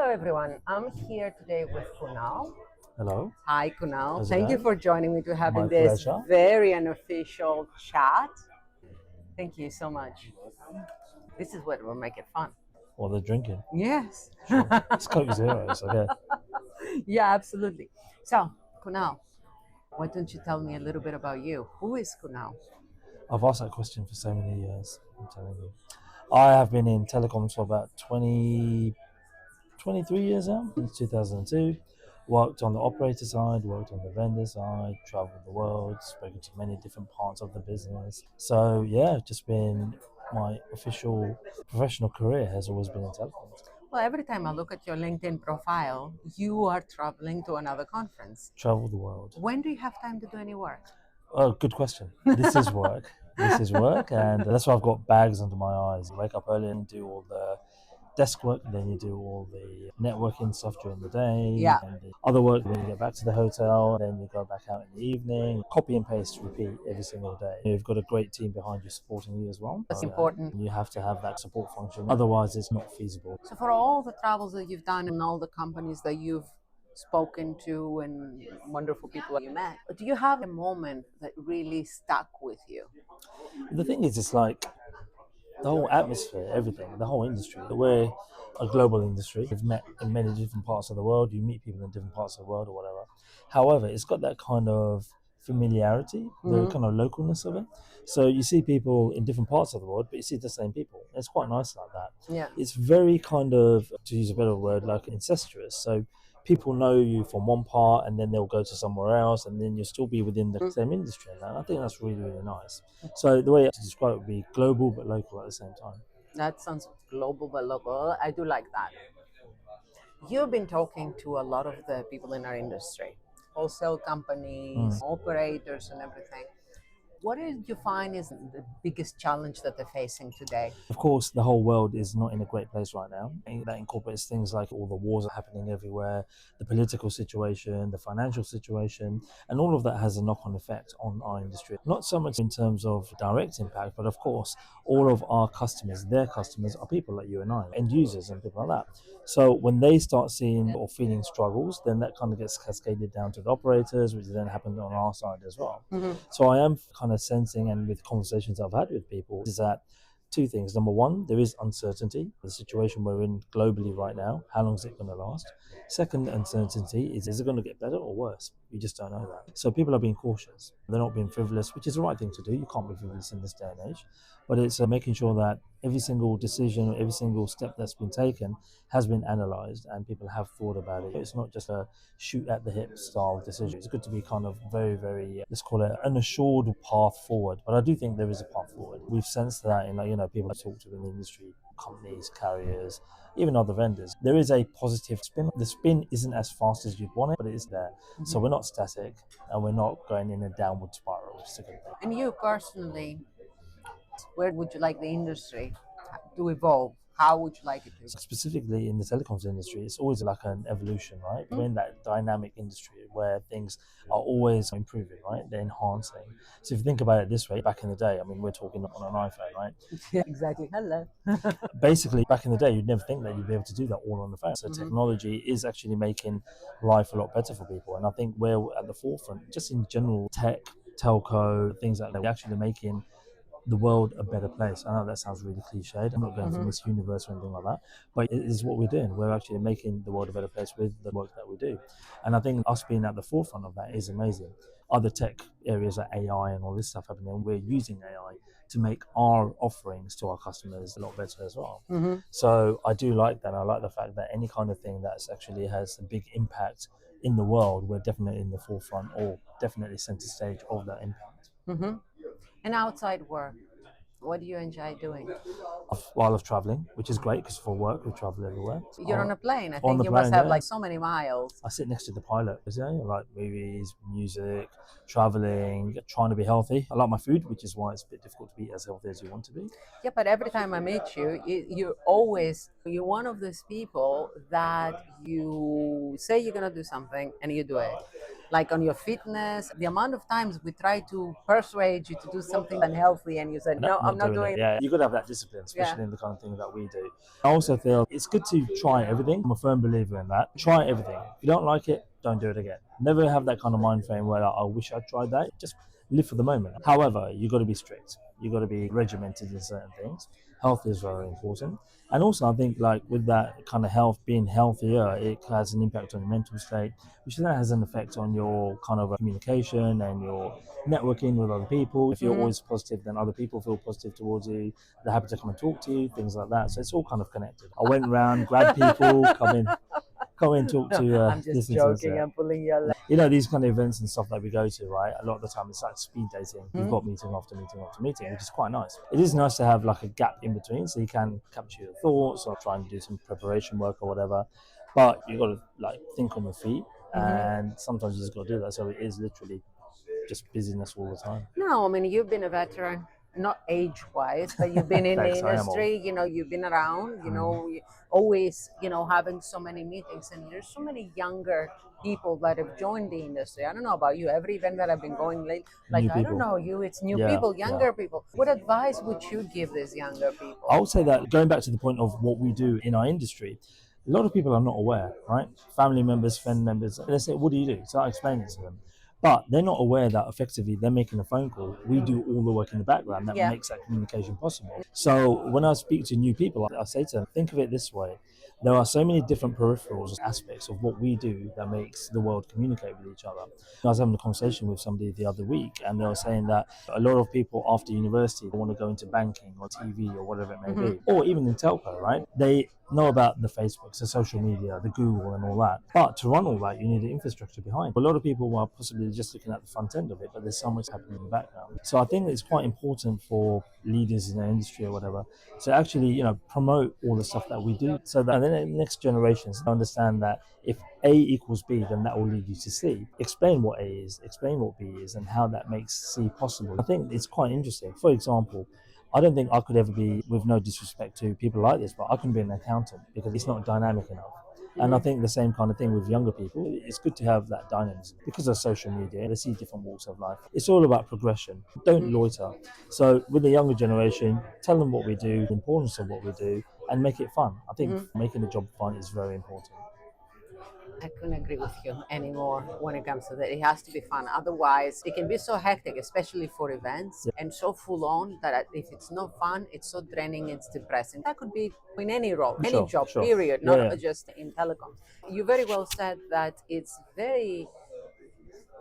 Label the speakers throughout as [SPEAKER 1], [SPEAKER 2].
[SPEAKER 1] Hello, everyone. I'm here today with Kunal.
[SPEAKER 2] Hello,
[SPEAKER 1] Hi, Kunal.
[SPEAKER 2] how's it
[SPEAKER 1] Thank you
[SPEAKER 2] going?
[SPEAKER 1] for joining me to
[SPEAKER 2] My
[SPEAKER 1] having this
[SPEAKER 2] pleasure.
[SPEAKER 1] very unofficial chat. Thank you so much. This is what will make it fun.
[SPEAKER 2] While they're drinking,
[SPEAKER 1] Yes.
[SPEAKER 2] sure. It's Coke Zero, it's okay.
[SPEAKER 1] Yeah, absolutely. So, Kunal, why don't you tell me a little bit about you? Who is Kunal?
[SPEAKER 2] I've asked that question for so many years, I'm telling you. I have been in telecoms for about 23 years now, since 2002. Worked on the operator side, worked on the vendor side, traveled the world, spoken to many different parts of the business. So, yeah, just been my official professional career has always been in telecoms.
[SPEAKER 1] Well, every time I look at your LinkedIn profile, you are traveling to another conference.
[SPEAKER 2] Travel the world.
[SPEAKER 1] When do you have time to do any work?
[SPEAKER 2] Oh, good question. This is work. This is work, and that's why I've got bags under my eyes. Wake up early and do all the desk work, then you do all the networking stuff during the day,
[SPEAKER 1] Yeah.
[SPEAKER 2] and the other work. Then you get back to the hotel, then you go back out in the evening. Copy and paste, repeat every single day. You've got a great team behind you supporting you as well.
[SPEAKER 1] That's important.
[SPEAKER 2] You have to have that support function, otherwise, it's not feasible.
[SPEAKER 1] So, for all the travels that you've done and all the companies that you've spoken to and wonderful people that you met, do you have a moment that really stuck with you?
[SPEAKER 2] The thing is, it's like the whole atmosphere, everything, the whole industry. We're a global industry. We've met in many different parts of the world. You meet people in different parts of the world or whatever. However, it's got that kind of familiarity, the kind of localness of it. So you see people in different parts of the world, but you see the same people. It's quite nice like that.
[SPEAKER 1] Yeah.
[SPEAKER 2] It's very kind of, to use a better word, like incestuous. So people know you from one part and then they'll go to somewhere else and then you'll still be within the same industry. And I think that's really, really nice. So the way to describe it would be global but local at the same time.
[SPEAKER 1] That sounds global but local. I do like that. You've been talking to a lot of the people in our industry, wholesale companies, operators, and everything. What did you find is the biggest challenge that they're facing today?
[SPEAKER 2] Of course, the whole world is not in a great place right now. And that incorporates things like all the wars are happening everywhere, the political situation, the financial situation, and all of that has a knock on effect on our industry. Not so much in terms of direct impact, but of course, all of our customers, their customers, are people like you and I, end users and people like that. So when they start seeing or feeling struggles, then that kind of gets cascaded down to the operators, which then happens on our side as well. So I am kind of sensing, and with conversations I've had with people, is that two things. Number one, there is uncertainty. The situation we're in globally right now, how long is it going to last? Second uncertainty is it going to get better or worse? You just don't know that. So people are being cautious. They're not being frivolous, which is the right thing to do. You can't be frivolous in this day and age. But it's making sure that every single decision or every single step that's been taken has been analysed and people have thought about it. It's not just a shoot at the hip style decision. It's good to be kind of very, very, let's call it an assured path forward. But I do think there is a path forward. We've sensed that in, people I talk to in the industry, companies, carriers, even other vendors. There is a positive spin. The spin isn't as fast as you'd want it, but it is there. So we're not static and we're not going in a downward spiral, which is a good thing.
[SPEAKER 1] And you personally, where would you like the industry to evolve? How would you like it to evolve?
[SPEAKER 2] Specifically in the telecoms industry, it's always like an evolution, right? We're in that dynamic industry where things are always improving, right? They're enhancing. So if you think about it this way, back in the day, I mean, we're talking on an iPhone, right?
[SPEAKER 1] Yeah, exactly. Hello.
[SPEAKER 2] Basically, back in the day, you'd never think that you'd be able to do that all on the phone. So technology is actually making life a lot better for people. And I think we're at the forefront, just in general, tech, telco, things like that, we're actually making the world a better place. I know that sounds really cliched. I'm not going for Miss Universe or anything like that, but it is what we're doing. We're actually making the world a better place with the work that we do. And I think us being at the forefront of that is amazing. Other tech areas like AI and all this stuff happening, we're using AI to make our offerings to our customers a lot better as well. So I do like that. I like the fact that any kind of thing that's actually has a big impact in the world, we're definitely in the forefront or definitely center stage of that impact.
[SPEAKER 1] And outside work, what do you enjoy doing?
[SPEAKER 2] While I was traveling, which is great because for work we travel everywhere.
[SPEAKER 1] You're on a plane. I
[SPEAKER 2] On
[SPEAKER 1] think
[SPEAKER 2] the
[SPEAKER 1] you must
[SPEAKER 2] plane,
[SPEAKER 1] have
[SPEAKER 2] yeah.
[SPEAKER 1] like so many miles.
[SPEAKER 2] I sit next to the pilot. Yeah, I like movies, music, traveling, trying to be healthy. I like my food, which is why it's a bit difficult to be as healthy as you want to be.
[SPEAKER 1] Yeah, but every time I meet you, you're one of those people that you say you're gonna do something and you do it. like on your fitness. The amount of times we try to persuade you to do something unhealthy and you said, no, I'm
[SPEAKER 2] not
[SPEAKER 1] not
[SPEAKER 2] doing it.
[SPEAKER 1] doing it.
[SPEAKER 2] Yeah, you got to have that discipline,
[SPEAKER 1] Yeah.
[SPEAKER 2] especially in the kind of thing that we do. I also feel it's good to try everything. I'm a firm believer in that. Try everything. If you don't like it, don't do it again. Never have that kind of mind frame where like, I wish I'd tried that. Just live for the moment. However, you got to be strict. You got to be regimented in certain things. Health is very important. And also, I think like with that kind of health, being healthier, it has an impact on your mental state, which then has an effect on your kind of communication and your networking with other people. If you're always positive, then other people feel positive towards you. They're happy to come and talk to you, things like that. So it's all kind of connected. I went around, grabbed people, come in, talk
[SPEAKER 1] No,
[SPEAKER 2] to,
[SPEAKER 1] I'm just
[SPEAKER 2] listen to us.
[SPEAKER 1] joking. I'm pulling your leg.
[SPEAKER 2] You know, these kind of events and stuff that we go to, right? A lot of the time it's like speed dating. You've got meeting after meeting after meeting, which is quite nice. It is nice to have like a gap in between so you can capture your thoughts or try and do some preparation work or whatever. But you got to like think on your feet, and sometimes you just got to do that. So it is literally just busyness all the time.
[SPEAKER 1] No, I mean, you've been a veteran, not age wise, but you've been in the
[SPEAKER 2] Thanks, I am old.
[SPEAKER 1] industry, you've been around, always, having so many meetings. And there's so many younger people that have joined the industry. I don't know about you, every event that I've been going late, like,
[SPEAKER 2] New
[SPEAKER 1] I don't
[SPEAKER 2] people.
[SPEAKER 1] know you, it's new
[SPEAKER 2] Yeah,
[SPEAKER 1] people,
[SPEAKER 2] yeah.
[SPEAKER 1] younger people. What advice would you give these younger
[SPEAKER 2] I
[SPEAKER 1] people?
[SPEAKER 2] would say that going back to the point of what we do in our industry, a lot of people are not aware, right? Family members, friend members, they say, "What do you do?" So I explain it to them, but they're not aware that effectively they're making a phone call. We do all the work in the background that
[SPEAKER 1] Yeah.
[SPEAKER 2] makes that communication possible. So when I speak to new people, I say to them, "Think of it this way: there are so many different peripherals aspects of what we do that makes the world communicate with each other." I was having a conversation with somebody the other week, and they were saying that a lot of people after university want to go into banking or TV or whatever it may be, or even in telco, right? They know about the Facebooks, the social media, the Google, and all that. But to run all that, you need the infrastructure behind. A lot of people are possibly just looking at the front end of it, but there's so much happening in the background. So I think it's quite important for leaders in the industry or whatever to actually, promote all the stuff that we do, so that the next generations understand that if A equals B, then that will lead you to C. Explain what A is, explain what B is, and how that makes C possible. I think it's quite interesting. For example, I don't think I could ever be, with no disrespect to people like this, but I couldn't be an accountant because it's not dynamic enough. And I think the same kind of thing with younger people. It's good to have that dynamism because of social media. They see different walks of life. It's all about progression. Don't loiter. So with the younger generation, tell them what we do, the importance of what we do, and make it fun. I think making the job fun is very important.
[SPEAKER 1] I couldn't agree with you anymore when it comes to that. It has to be fun. Otherwise, it can be so hectic, especially for events,
[SPEAKER 2] Yeah.
[SPEAKER 1] and so full on that if it's not fun, it's so draining, it's depressing. That could be in any role, any
[SPEAKER 2] Sure,
[SPEAKER 1] job,
[SPEAKER 2] sure.
[SPEAKER 1] period,
[SPEAKER 2] Yeah,
[SPEAKER 1] not
[SPEAKER 2] yeah.
[SPEAKER 1] just in telecoms. You very well said that it's very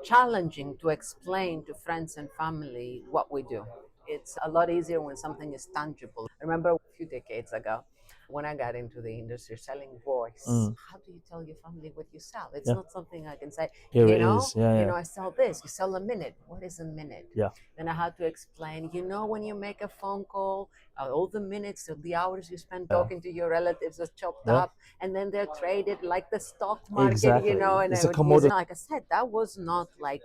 [SPEAKER 1] challenging to explain to friends and family what we do. It's a lot easier when something is tangible. I remember a few decades ago when I got into the industry selling voice.
[SPEAKER 2] Mm.
[SPEAKER 1] How do you tell your family what you sell? It's
[SPEAKER 2] Yeah.
[SPEAKER 1] not something I can say,
[SPEAKER 2] Here it is. Yeah, yeah.
[SPEAKER 1] I sell this. You sell a minute. What is a minute?
[SPEAKER 2] Yeah.
[SPEAKER 1] Then I had to explain, when you make a phone call, all the minutes, the hours you spend
[SPEAKER 2] Yeah.
[SPEAKER 1] talking to your relatives are chopped
[SPEAKER 2] Yeah.
[SPEAKER 1] up, and then they're traded like the stock market,
[SPEAKER 2] Exactly.
[SPEAKER 1] and
[SPEAKER 2] It's
[SPEAKER 1] I
[SPEAKER 2] a
[SPEAKER 1] would use it.
[SPEAKER 2] commodity.
[SPEAKER 1] Like I said, that was not like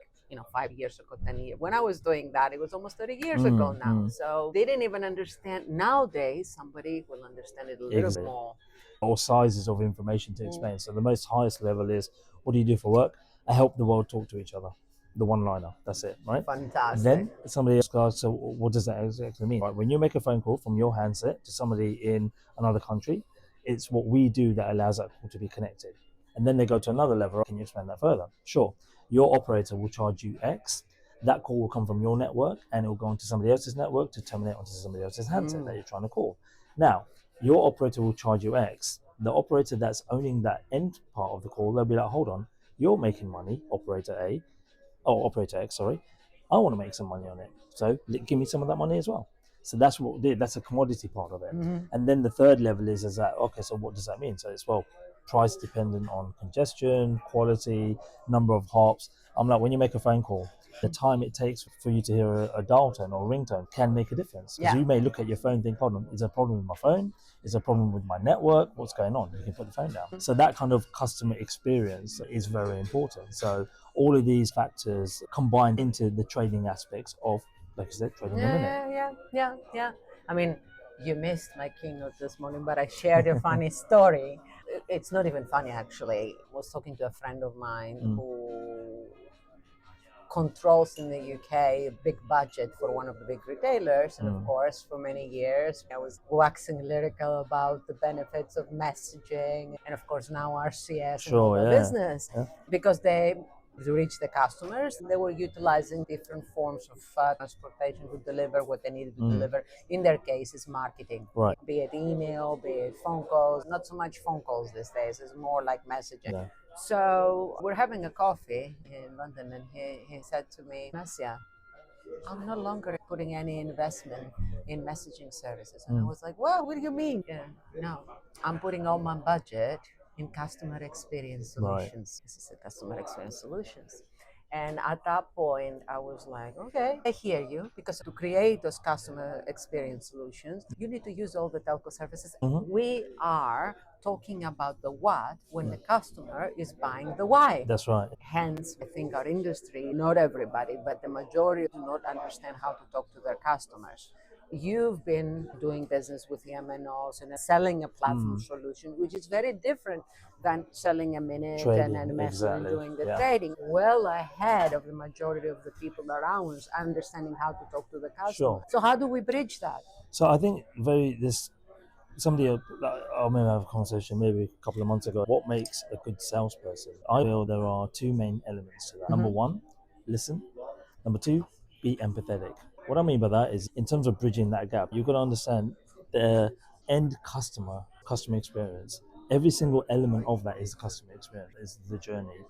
[SPEAKER 1] 5 years ago, 10 years. When I was doing that, it was almost 30 years ago now. So they didn't even understand. Nowadays, somebody will understand it a little
[SPEAKER 2] Exactly.
[SPEAKER 1] more.
[SPEAKER 2] Or sizes of information to explain. So the most highest level is, what do you do for work? I help the world talk to each other. The one liner. That's it, right?
[SPEAKER 1] Fantastic.
[SPEAKER 2] Then somebody else goes, so what does that exactly mean? Right? When you make a phone call from your handset to somebody in another country, it's what we do that allows that call to be connected. And then they go to another level. Can you explain that further? Sure. Your operator will charge you X. That call will come from your network and it will go into somebody else's network to terminate onto somebody else's handset that you're trying to call. Now, your operator will charge you X. The operator that's owning that end part of the call, they'll be like, hold on, you're making money, operator A, operator X, sorry. I want to make some money on it. So give me some of that money as well. So that's what we did. That's a commodity part of it. And then the third level is that, okay, so what does that mean? So it's, well, price dependent on congestion, quality, number of hops. I'm like, when you make a phone call, the time it takes for you to hear a dial tone or a ringtone can make a difference. Because
[SPEAKER 1] Yeah.
[SPEAKER 2] you may look at your phone and think, hold on, is there a problem with my phone? Is there a problem with my network? What's going on? You can put the phone down. So that kind of customer experience is very important. So all of these factors combine into the trading aspects of, like I said, trading a minute.
[SPEAKER 1] Yeah. I mean, you missed my keynote this morning, but I shared a funny story. It's not even funny, actually. I was talking to a friend of mine who controls in the UK, a big budget for one of the big retailers. And of course, for many years, I was waxing lyrical about the benefits of messaging. And of course, now RCS and all
[SPEAKER 2] Sure,
[SPEAKER 1] the
[SPEAKER 2] yeah.
[SPEAKER 1] business,
[SPEAKER 2] Yeah.
[SPEAKER 1] because they to reach the customers. They were utilizing different forms of transportation to deliver what they needed to deliver. In their case, is marketing,
[SPEAKER 2] Right.
[SPEAKER 1] be it email, be it phone calls. Not so much phone calls these days; it's more like messaging.
[SPEAKER 2] Yeah.
[SPEAKER 1] So we're having a coffee in London, and he said to me, Nasia, I'm no longer putting any investment in messaging services. And I was like, well, what do you mean? Yeah, no, I'm putting all my budget in customer experience
[SPEAKER 2] Right.
[SPEAKER 1] solutions. This is a customer experience solutions. And at that point, I was like, okay, I hear you, because to create those customer experience solutions, you need to use all the telco services. We are talking about the what when the customer is buying the why.
[SPEAKER 2] That's right.
[SPEAKER 1] Hence, I think our industry, not everybody, but the majority do not understand how to talk to their customers. You've been doing business with the MNOs and selling a platform solution, which is very different than selling a minute
[SPEAKER 2] Trading,
[SPEAKER 1] and a message and
[SPEAKER 2] exactly.
[SPEAKER 1] doing the
[SPEAKER 2] Yeah.
[SPEAKER 1] trading. Well ahead of the majority of the people around us, understanding how to talk to the customer.
[SPEAKER 2] Sure.
[SPEAKER 1] So how do we bridge that?
[SPEAKER 2] So I think somebody I remember having a conversation maybe a couple of months ago. What makes a good salesperson? I feel there are two main elements to that. Number one, listen. Number two, be empathetic. What I mean by that is, in terms of bridging that gap, you've got to understand the end customer experience. Every single element of that is the customer experience, is the journey.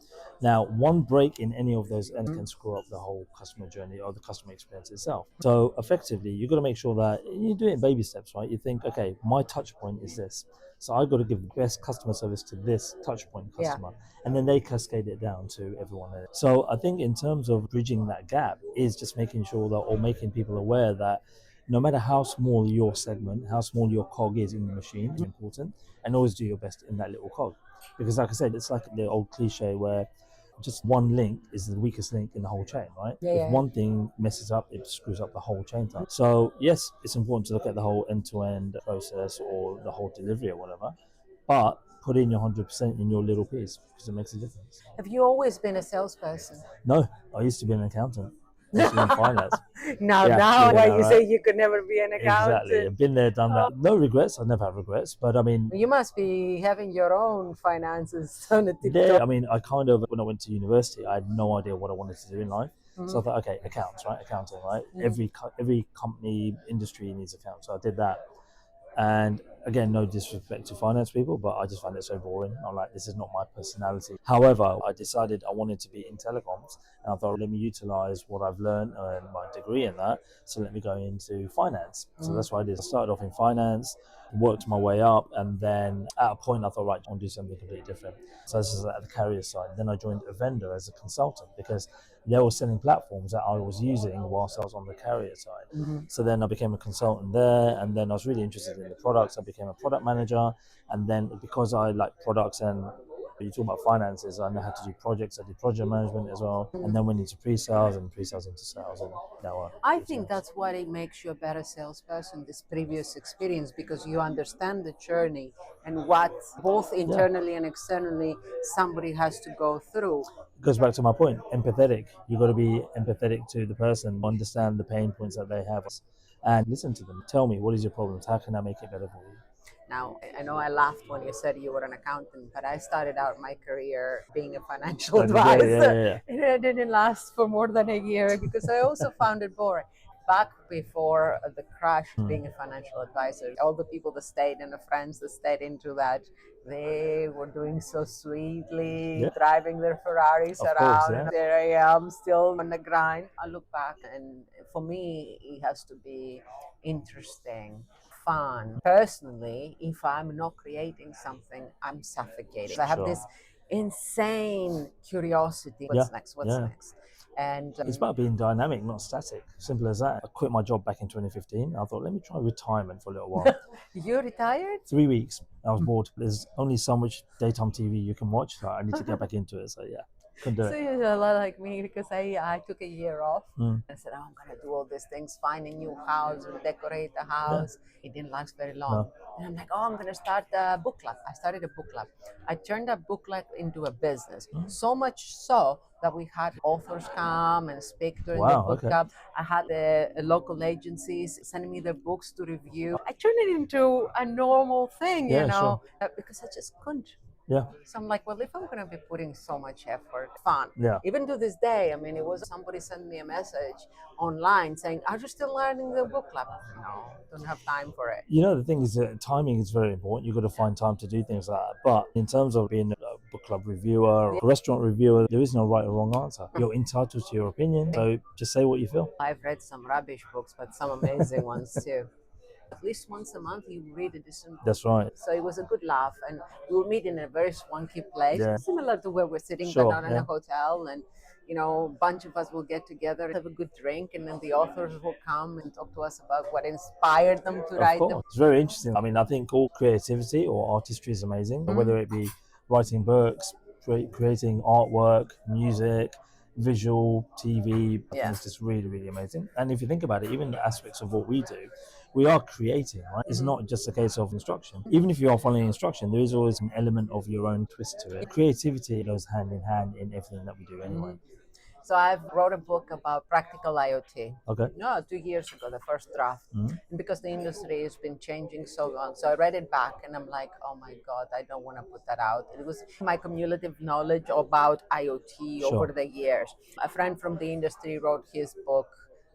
[SPEAKER 2] Now, one break in any of those elements can screw up the whole customer journey or the customer experience itself. So effectively, you've got to make sure that you do it in baby steps, right? You think, okay, my touch point is this. So I've got to give the best customer service to this touch point customer. And then they cascade it down to everyone else. So I think in terms of bridging that gap is just making sure that, or making people aware that no matter how small your segment, how small your cog is in the machine, it's important, and always do your best in that little cog. Because like I said, it's like the old cliche where just one link is the weakest link in the whole chain, right? If one thing messes up, it screws up the whole chain. So yes, it's important to look at the whole end-to-end process or the whole delivery or whatever, but put in your 100% in your little piece, because it makes a difference.
[SPEAKER 1] Have you always been a salesperson?
[SPEAKER 2] No, I used to be an accountant. I used to be in finance.
[SPEAKER 1] Now,
[SPEAKER 2] Yeah,
[SPEAKER 1] now,
[SPEAKER 2] yeah,
[SPEAKER 1] why
[SPEAKER 2] no,
[SPEAKER 1] you
[SPEAKER 2] right.
[SPEAKER 1] say you could never be an accountant?
[SPEAKER 2] Exactly. I've been there, done that. No regrets. I never have regrets. But I mean,
[SPEAKER 1] You must be having your own finances on a tip
[SPEAKER 2] there,
[SPEAKER 1] top.
[SPEAKER 2] I mean, I kind of, when I went to university, I had no idea what I wanted to do in life. So I thought, okay, accounts, right? Accounting, right? Every company industry needs accounts. So I did that. And again, no disrespect to finance people, but I just find it so boring. I'm like, this is not my personality. However, I decided I wanted to be in telecoms, and I thought, let me utilize what I've learned and my degree in that. So let me go into finance. So that's what I did. I started off in finance, worked my way up, and then at a point I thought, right, I want to do something completely different. So this is at the carrier side. Then I joined a vendor as a consultant, because they were selling platforms that I was using whilst I was on the carrier side. So then I became a consultant there, and then I was really interested in the products. I became a product manager, and then because I like products and you talk about finances, I know how to do projects. I did project management as well, and then went into pre-sales and pre-sales into sales, and now
[SPEAKER 1] I think that's what it makes you a better salesperson, this previous experience, because you understand the journey and what both internally and externally somebody has to go through.
[SPEAKER 2] It goes back to my point, empathetic. You've got to be empathetic to the person, understand the pain points that they have, and listen to them. Tell me, what is your problems? How can I make it better for you?
[SPEAKER 1] Now, I know I laughed when you said you were an accountant, but I started out my career being a financial advisor. And it didn't last for more than a year because I also found it boring. Back before the crash of being a financial advisor, all the people that stayed and the friends that stayed into that, they were doing so sweetly, driving their Ferraris
[SPEAKER 2] Of
[SPEAKER 1] around.
[SPEAKER 2] course, yeah.
[SPEAKER 1] And there I am, still on the grind. I look back, and for me, it has to be interesting, fun. Personally, if I'm not creating something, I'm suffocating. I have this insane curiosity. What's next? What's next? And
[SPEAKER 2] It's about being dynamic, not static. Simple as that. I quit my job back in 2015. I thought, let me try retirement for a little while.
[SPEAKER 1] You retired?
[SPEAKER 2] 3 weeks. I was bored. There's only so much daytime TV you can watch, so I need to get back into it. So yeah. Couldn't do
[SPEAKER 1] So
[SPEAKER 2] it.
[SPEAKER 1] you're a lot like me because I took a year off.
[SPEAKER 2] Mm.
[SPEAKER 1] I said, oh, I'm gonna do all these things, find a new house or decorate the
[SPEAKER 2] Yeah.
[SPEAKER 1] house. It didn't last very long.
[SPEAKER 2] No.
[SPEAKER 1] And I'm like, oh, I'm gonna start a book club. I started a book club. I turned a book club into a business. So much so that we had authors come and speak during the
[SPEAKER 2] Wow.
[SPEAKER 1] book
[SPEAKER 2] Okay.
[SPEAKER 1] club. I had the local agencies sending me their books to review. I turned it into a normal thing,
[SPEAKER 2] Yeah. Sure.
[SPEAKER 1] because I just couldn't.
[SPEAKER 2] Yeah.
[SPEAKER 1] So I'm like, well, if I'm going to be putting so much effort, fun.
[SPEAKER 2] Yeah.
[SPEAKER 1] Even to this day, I mean, it was somebody sent me a message online saying, are you still learning the book club? No, don't have time for it.
[SPEAKER 2] You know, the thing is that timing is very important. You've got to find time to do things like that. But in terms of being a book club reviewer or a restaurant reviewer, there is no right or wrong answer. You're entitled to your opinion. So just say what you feel.
[SPEAKER 1] I've read some rubbish books, but some amazing ones too. At least once a month, you read a decent book.
[SPEAKER 2] That's right.
[SPEAKER 1] So it was a good laugh, and we would meet in a very swanky place,
[SPEAKER 2] Yeah.
[SPEAKER 1] similar to where we're sitting, but
[SPEAKER 2] Sure.
[SPEAKER 1] not in a hotel. And a bunch of us will get together, have a good drink, and then the authors will come and talk to us about what inspired them to
[SPEAKER 2] Of
[SPEAKER 1] write
[SPEAKER 2] course.
[SPEAKER 1] them.
[SPEAKER 2] It's very interesting. I mean, I think all creativity or artistry is amazing, whether it be writing books, creating artwork, music, visual, TV. I think it's just really, really amazing. And if you think about it, even the aspects of what we do, we are creating, right? It's not just a case of instruction. Even if you are following instruction, there is always an element of your own twist to it. Creativity goes hand in hand in everything that we do anyway.
[SPEAKER 1] So I've wrote a book about practical IoT.
[SPEAKER 2] Okay.
[SPEAKER 1] No, 2 years ago, the first draft.
[SPEAKER 2] Mhm.
[SPEAKER 1] And because the industry has been changing so long. So I read it back and I'm like, oh my God, I don't want to put that out. It was my cumulative knowledge about IoT over
[SPEAKER 2] Sure.
[SPEAKER 1] the years. A friend from the industry wrote his book,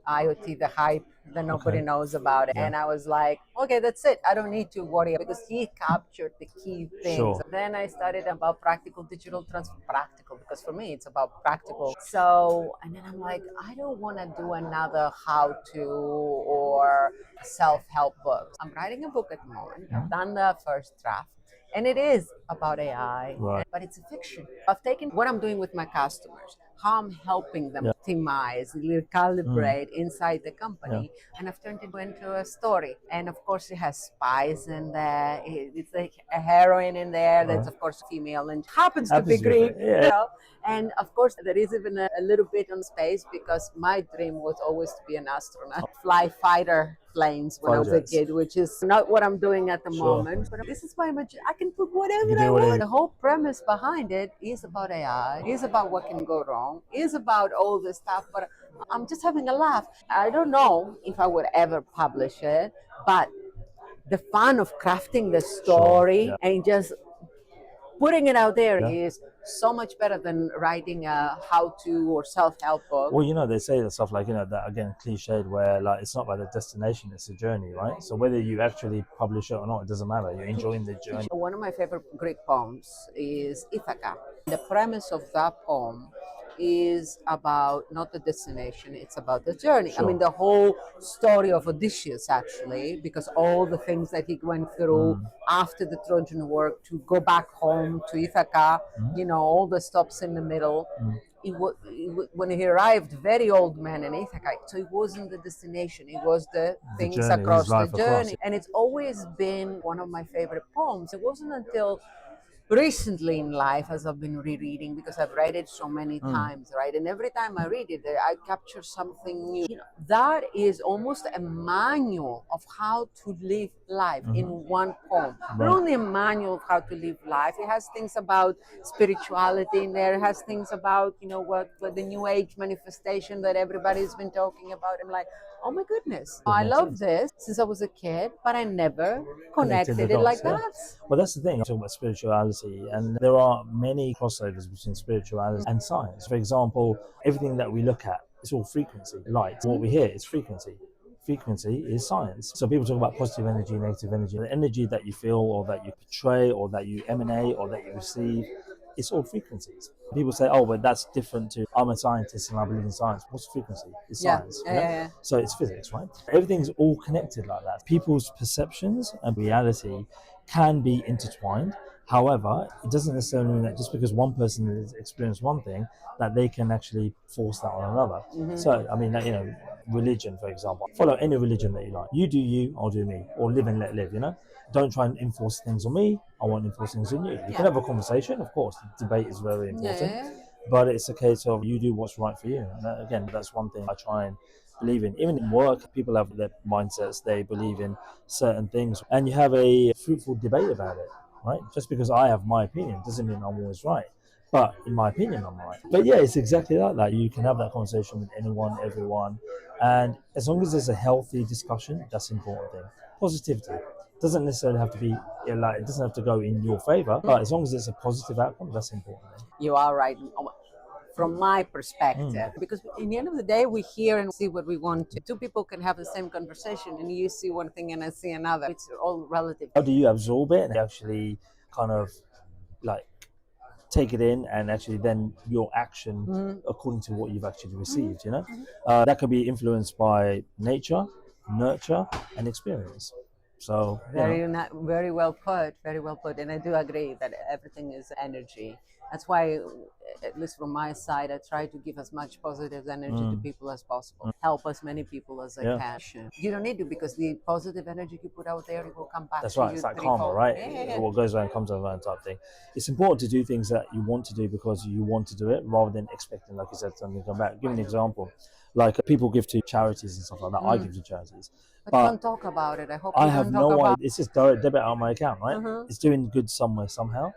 [SPEAKER 1] IoT, the hype that nobody
[SPEAKER 2] Okay.
[SPEAKER 1] knows about.
[SPEAKER 2] Yeah.
[SPEAKER 1] And I was like, okay, that's it. I don't need to worry because he captured the key things.
[SPEAKER 2] Sure.
[SPEAKER 1] Then I started about practical digital transfer. Practical, because for me, it's about practical. So, and then I'm like, I don't want to do another how to or self help book. I'm writing a book at the moment. I've done the first draft. And it is about AI,
[SPEAKER 2] Right.
[SPEAKER 1] but it's a fiction. I've taken what I'm doing with my customers, how I'm helping them optimize, calibrate inside the company, and I've turned it into a story. And of course, it has spies in there. It's like a heroine in there that's, of course, female and happens to be Greek. And of course, there is even a little bit on space because my dream was always to be an astronaut, fly fighter planes when I was a kid, which is not what I'm doing at the moment. But this is my imagine. I can put whatever I want. The whole premise behind it is about AI, is about what can go wrong, is about all this stuff. But I'm just having a laugh. I don't know if I would ever publish it, but the fun of crafting the story and just putting it out there is so much better than writing a how-to or self-help book.
[SPEAKER 2] Well, they say that stuff like, that again, cliched, where like it's not about the destination, it's a journey, right? So whether you actually publish it or not, it doesn't matter. You're enjoying the journey.
[SPEAKER 1] One of my favorite Greek poems is Ithaca. The premise of that poem is about not the destination, it's about the journey. I mean, the whole story of Odysseus, actually, because all the things that he went through after the Trojan War to go back home to Ithaca, all the stops in the middle. When he arrived, very old man in Ithaca, so it wasn't the destination, it was the things
[SPEAKER 2] journey,
[SPEAKER 1] across
[SPEAKER 2] his life
[SPEAKER 1] the journey.
[SPEAKER 2] across.
[SPEAKER 1] And it's always been one of my favorite poems. It wasn't until recently in life as I've been rereading because I've read it so many times, right? And every time I read it, I capture something new. That is almost a manual of how to live life in one poem. Not only a manual of how to live life, it has things about spirituality in there, it has things about, what the new age manifestation that everybody's been talking about. I'm like, oh my goodness, I love this since I was a kid, but I never connected it like that.
[SPEAKER 2] Well, that's the thing. I talk about spirituality, and there are many crossovers between spirituality and science. For example, everything that we look at is all frequency, light. What we hear is frequency. Frequency is science. So people talk about positive energy, negative energy. The energy that you feel or that you portray or that you emanate or that you receive, it's all frequencies. People say, oh, but that's different to, I'm a scientist and I believe in science. What's frequency? It's science. So it's physics, right? Everything's all connected like that. People's perceptions and reality can be intertwined. However, it doesn't necessarily mean that just because one person has experienced one thing, that they can actually force that on another. So, I mean, religion, for example. Follow any religion that you like. You do you, I'll do me. Or live and let live, Don't try and enforce things on me. I won't enforce things on you. You can have a conversation, of course. Debate is very important. but it's a case of you do what's right for you. And again, that's one thing I try and believe in. Even in work, people have their mindsets, they believe in certain things, and you have a fruitful debate about it, right? Just because I have my opinion doesn't mean I'm always right. But in my opinion, I'm right. But yeah, it's exactly like that. You can have that conversation with anyone, everyone, and as long as there's a healthy discussion, that's the important thing. Positivity doesn't necessarily have to be like it doesn't have to go in your favor, but as long as it's a positive outcome, that's important.
[SPEAKER 1] You are right. From my perspective, because in the end of the day, we hear and see what we want to. Two people can have the same conversation, and you see one thing and I see another. It's all relative.
[SPEAKER 2] How do you absorb it and actually kind of like take it in and actually then your action according to what you've actually received, you know? That could be influenced by nature, nurture, and experience. So, you know.
[SPEAKER 1] Very well put. Very well put. And I do agree that everything is energy. That's why, at least from my side, I try to give as much positive energy to people as possible. Help as many people as I can. You don't need to, because the positive energy you put out there, it will come back
[SPEAKER 2] That's
[SPEAKER 1] to
[SPEAKER 2] right.
[SPEAKER 1] you
[SPEAKER 2] It's like karma,
[SPEAKER 1] threefold.
[SPEAKER 2] right?
[SPEAKER 1] Yeah.
[SPEAKER 2] What goes around comes around type thing. It's important to do things that you want to do because you want to do it rather than expecting, like you said, something to come back. Give an example. Like people give to charities and stuff like that. I give to charities.
[SPEAKER 1] But
[SPEAKER 2] But
[SPEAKER 1] don't talk about it. I hope
[SPEAKER 2] I
[SPEAKER 1] you
[SPEAKER 2] have
[SPEAKER 1] don't talk
[SPEAKER 2] no
[SPEAKER 1] about
[SPEAKER 2] idea. It's just direct debit out of my account, right?
[SPEAKER 1] it.
[SPEAKER 2] It's doing good somewhere, somehow.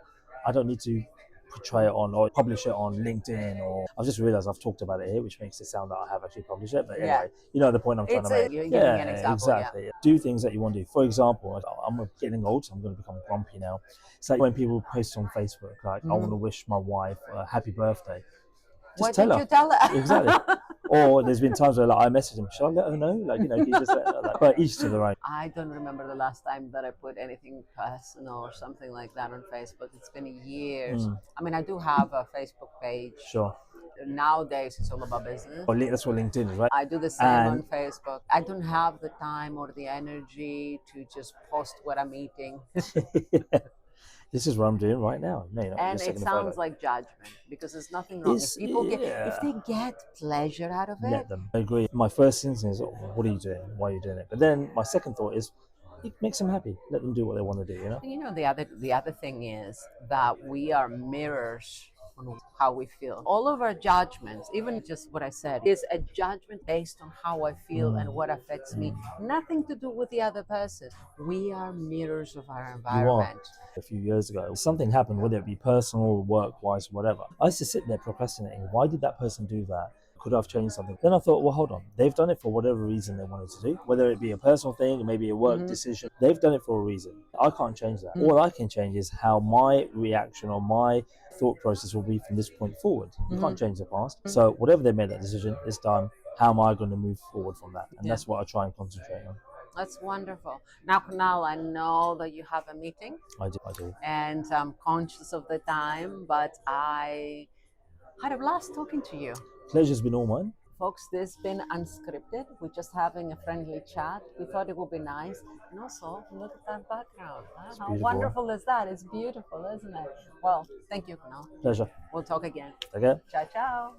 [SPEAKER 2] I don't need to portray it on or publish it on LinkedIn, or I've just realized I've talked about it here, which makes it sound that I have actually published it. But
[SPEAKER 1] Yeah.
[SPEAKER 2] anyway, you know the point I'm trying to make.
[SPEAKER 1] You're giving an
[SPEAKER 2] Yeah,
[SPEAKER 1] example, yeah.
[SPEAKER 2] exactly. Do things that you want to do. For example, I'm getting old, so I'm going to become grumpy now. It's like when people post on Facebook, like, I want to wish my wife a happy birthday.
[SPEAKER 1] Why
[SPEAKER 2] Just tell
[SPEAKER 1] didn't
[SPEAKER 2] her.
[SPEAKER 1] you tell her?
[SPEAKER 2] Exactly. Or there's been times where like I message them, should I let her know? Like, you know, can you just let her know? Like, but each to their own.
[SPEAKER 1] I don't remember the last time that I put anything personal or something like that on Facebook. It's been years. I mean, I do have a Facebook page.
[SPEAKER 2] Sure.
[SPEAKER 1] Nowadays, it's all about business.
[SPEAKER 2] Or that's what LinkedIn is, right?
[SPEAKER 1] I do the same on
[SPEAKER 2] And
[SPEAKER 1] Facebook. I don't have the time or the energy to just post what I'm eating.
[SPEAKER 2] this is what I'm doing right now. No, you're
[SPEAKER 1] And it
[SPEAKER 2] taking a
[SPEAKER 1] sounds
[SPEAKER 2] photo.
[SPEAKER 1] like judgment, because there's nothing wrong. If
[SPEAKER 2] It's,
[SPEAKER 1] people get, if
[SPEAKER 2] yeah.
[SPEAKER 1] they get pleasure out of it,
[SPEAKER 2] Let them. I agree. My first instinct is, oh, what are you doing? Why are you doing it? But then my second thought is, it makes them happy. Let them do what they want to do, you know?
[SPEAKER 1] you know, the other thing is that we are mirrors on how we feel. All of our judgments, even just what I said, is a judgment based on how I feel and what affects me. Nothing to do with the other person. We are mirrors of our
[SPEAKER 2] You are.
[SPEAKER 1] environment.
[SPEAKER 2] A few years ago, something happened, whether it be personal, work wise, whatever. I used to sit there procrastinating. Why did that person do that? Could I have changed something? Then I thought, well, hold on. They've done it for whatever reason they wanted to do, whether it be a personal thing, maybe a work decision. They've done it for a reason. I can't change that. All I can change is how my reaction or my thought process will be from this point forward. You can't change the past. So whatever they made that decision, it's done. How am I going to move forward from that? And that's what I try and concentrate on.
[SPEAKER 1] That's wonderful. Now, Kunal, I know that you have a meeting.
[SPEAKER 2] I do. I do.
[SPEAKER 1] And I'm conscious of the time, but I had a blast talking to you.
[SPEAKER 2] Pleasure's been all mine.
[SPEAKER 1] Folks, this has been unscripted. We're just having a friendly chat. We thought it would be nice. And also, look at that background. Huh? How wonderful is that? It's beautiful, isn't it? Well, thank you, Kunal.
[SPEAKER 2] Pleasure.
[SPEAKER 1] We'll talk again.
[SPEAKER 2] Okay.
[SPEAKER 1] Ciao, ciao.